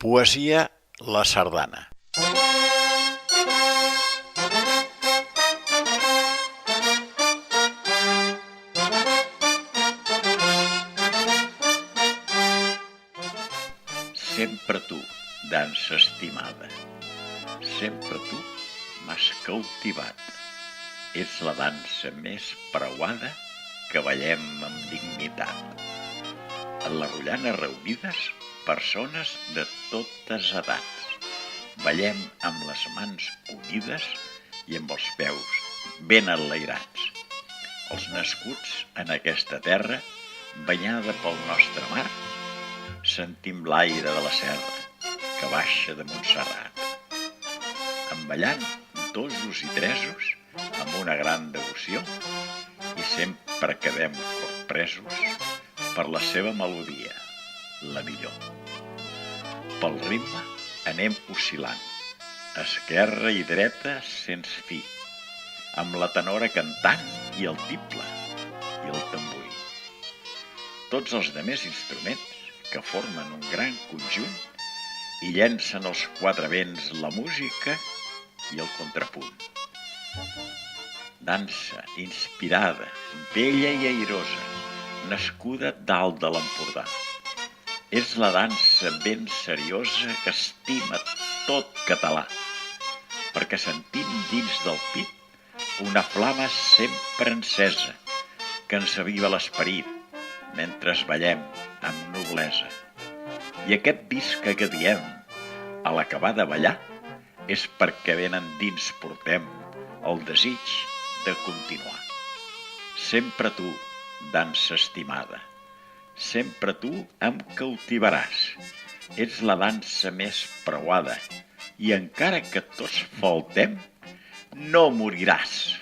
Poesia La Sardana. Sempre tu, dansa estimada, sempre tu m'has cautivat. És la dansa més preuada que ballem amb dignitat. En la Rotllana reunides, persones de totes edats. Ballem amb les mans unides i amb els peus ben enlairats. Els nascuts en aquesta terra, banyada pel nostre mar, sentim l'aire de la serra que baixa de Montserrat. Emballant dosos i tresos amb una gran devoció i sempre quedem corpresos per la seva melodia, la millor. Pel ritme anem oscil·lant, esquerra i dreta sense fi, amb la tenora cantant i el tiple i el tamborí. Tots els demés instruments que formen un gran conjunt i llencen els quatre vents la música i el contrapunt. Dansa inspirada, bella i airosa, nascuda dalt de l'Empordà. És la dansa ben seriosa que estima tot català, perquè sentim dins del pit una flama sempre encesa que ens aviva l'esperit mentre ballem amb noblesa. I aquest visca que diem a l'acabar de ballar és perquè ben endins portem el desig de continuar. Sempre tu, dansa estimada, sempre tu em cautivaràs. Ets la dansa més preuada i encara que tots faltem, no moriràs.